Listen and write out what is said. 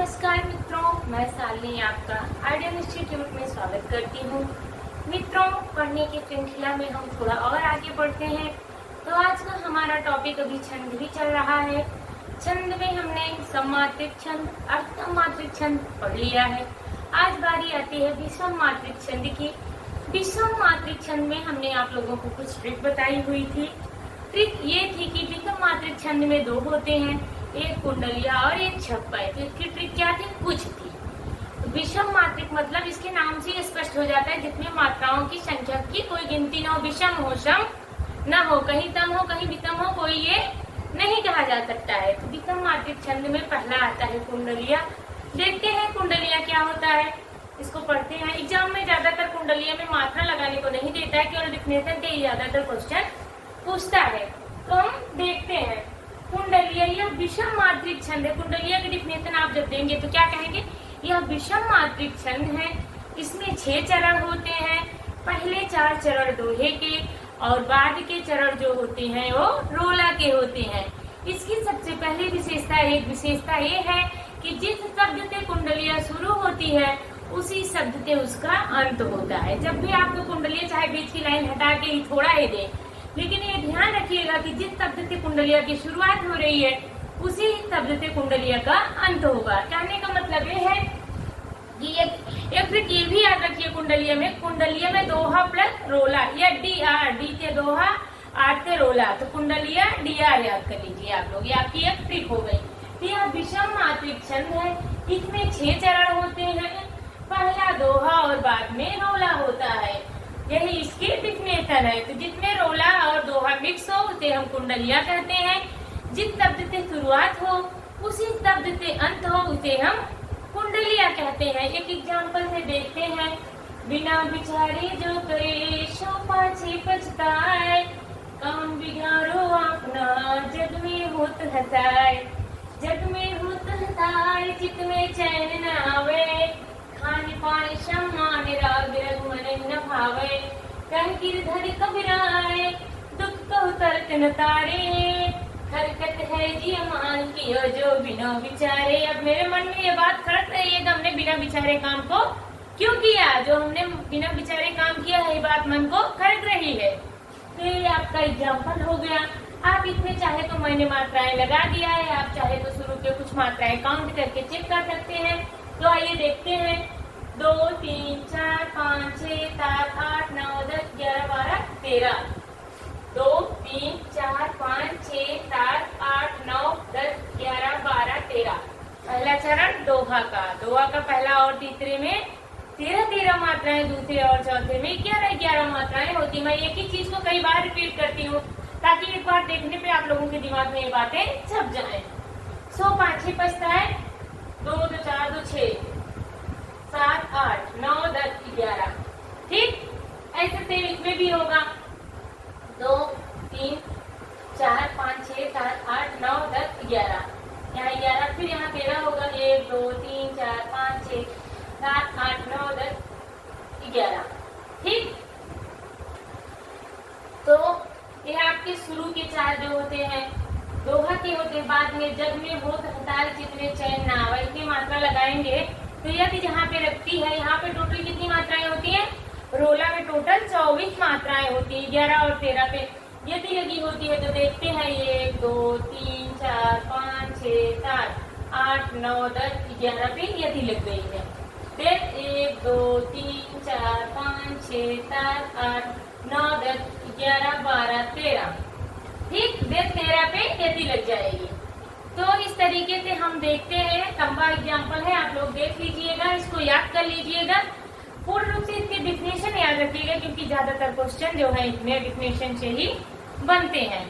नमस्कार मित्रों, मैं शालिनी आपका आइडियल इंस्टीट्यूट में स्वागत करती हूँ। मित्रों, पढ़ने की श्रृंखला में हम थोड़ा और आगे बढ़ते हैं। तो आज का हमारा टॉपिक अभी छंद भी चल रहा है। छंद में हमने सममात्रिक छंद, अर्धसममात्रिक छंद पढ़ लिया है। आज बारी आती है विषम मात्रिक छंद की। विषम मात्रिक छंद में हमने आप लोगों को कुछ ट्रिक बताई हुई थी। ट्रिक ये थी कि विषम मात्रिक छंद में दो होते हैं, एक कुंडलिया और एक छप्पा है। तो इसकी ट्रिक क्या थी? कुछ थी। विषम मात्रिक मतलब इसके नाम से स्पष्ट हो जाता है जितने मात्राओं की संख्या की कोई गिनती न हो, विषम हो, सम न हो, कहीं तम हो कहीं विषम हो, कोई ये नहीं कहा जा सकता है। तो विषम मात्रिक छंद में पहला आता है कुंडलिया। देखते हैं कुंडलिया क्या होता है, इसको पढ़ते हैं। एग्जाम में ज्यादातर कुंडलिया में मात्रा लगाने को नहीं देता है, केवल डिफिनेशन के ज्यादातर क्वेश्चन पूछता है। तो हम देखते हैं कुंडलिया, यह विषम मात्रिक छंद है। कुंडलिया की डिफिनेशन आप जब देंगे तो क्या कहेंगे? यह विषम मात्रिक छंद है। इसमें 6 चरण होते हैं। पहले 4 चरण दोहे के और बाद के चरण जो होते हैं वो रोला के होते हैं। इसकी सबसे पहली विशेषता ये है कि जिस शब्द से कुंडलिया शुरू होती है उसी शब्द से उसका अंत होता है। जब भी आपको कुंडलिया चाहे बीच की लाइन हटा के ही थोड़ा ही दे, लेकिन ये ध्यान रखिएगा कि जिस शब्द से कुंडलिया की शुरुआत हो रही है उसी शब्द से कुंडलिया का अंत होगा। कहने का मतलब ये है कि एक ट्रिक ये भी याद रखिए, कुंडलिया में दोहा प्लस रोला या डी आर, डी से दोहा आर से रोला, तो कुंडलिया डी आर याद कर लीजिए आप लोग। ये आपकी एक ट्रिक हो गई। तो यह विषम मात्रिक छंद है। इसमें 6 चरण होते हैं। पहला दोहा और बाद में रोला होता है। यही इसकी डिफिनेशन है। तो जिसमें रोला और दोहा मिक्स हो उसे हम कुंडलिया कहते हैं। जिस शब्द से शुरुआत हो उसी शब्द से अंत हो उसे हम कुंडलिया कहते हैं। एक एग्जाम्पल से देखते हैं। बिना विचारे जो करे सो पाछे पछताए, काम बिगाड़ो अपना जग में होत हसाए, जग में होत हसाए चित में चैन न आवे, खान पान सम्मान राग रग मन न भावे, कह गिरधर कबराए दुख कहु तर्क न तारे, हरकत है जी मान कियो जो बिना विचारे। अब मेरे मन में ये बात खड़क रही है कि हमने बिना विचारे काम को क्यों किया। जो हमने बिना विचारे काम किया है ये बात मन को खड़क रही है। तो ये आपका एग्जाम्पल हो गया। आप इसमें चाहे तो मैंने मात्राएं लगा दिया है, आप चाहे तो शुरू के कुछ मात्राएं काउंट करके चेक कर सकते हैं। तो आइए देखते हैं। 2 3 4 5 6 7 8 9 10 11 12 13। 2 3 4 5 6 7 8 9 10 11 12 13। पहला चरण दोहा का पहला और तीसरे में 13 मात्राएं, दूसरे और चौथे में 11 मात्राएं होती। मैं एक ही चीज को कई बार रिपीट करती हूँ ताकि एक बार देखने पे आप लोगों के दिमाग में ये बातें छप जाए। 100 5 6 पछताए, 2 2 4 2 6 7 8 9 10 11। ठीक, ऐसे सेम इसमें भी होगा। 2 3 4 5 6 7 8 9 10 11। यहाँ 11, फिर यहाँ 13 होगा। 1 2 3 4 5 6 7 8 9 10 11। ठीक, तो यह आपके शुरू के 4 जो होते हैं दोहा के होते हैं। बाद में जग में होत हतार चित में चैन ना आवे, इतनी मात्रा लगाएंगे। तो यदि जहाँ पे रखती है यहाँ पे टोटल कितनी मात्राएं होती हैं? रोला में टोटल 24 मात्राएं होती है। 11 और 13 पे यदि लगी होती है तो देखते हैं 1 2 3 4 5 6 7 8 9 10 11 पे यदि लग गई है। फिर 1 2 3 4 5 6 7 8 9 10 11 12 13। ठीक, फिर 13 पे यदि लग जाएगी। तो इस तरीके से हम देखते हैं। लंबा एग्जाम्पल है, आप लोग देख लीजिएगा, इसको याद कर लीजिएगा। पूर्ण रूप से इसके डिफिनेशन याद रखिएगा क्योंकि ज्यादातर क्वेश्चन जो है इसमें डिफिनेशन से ही बनते हैं।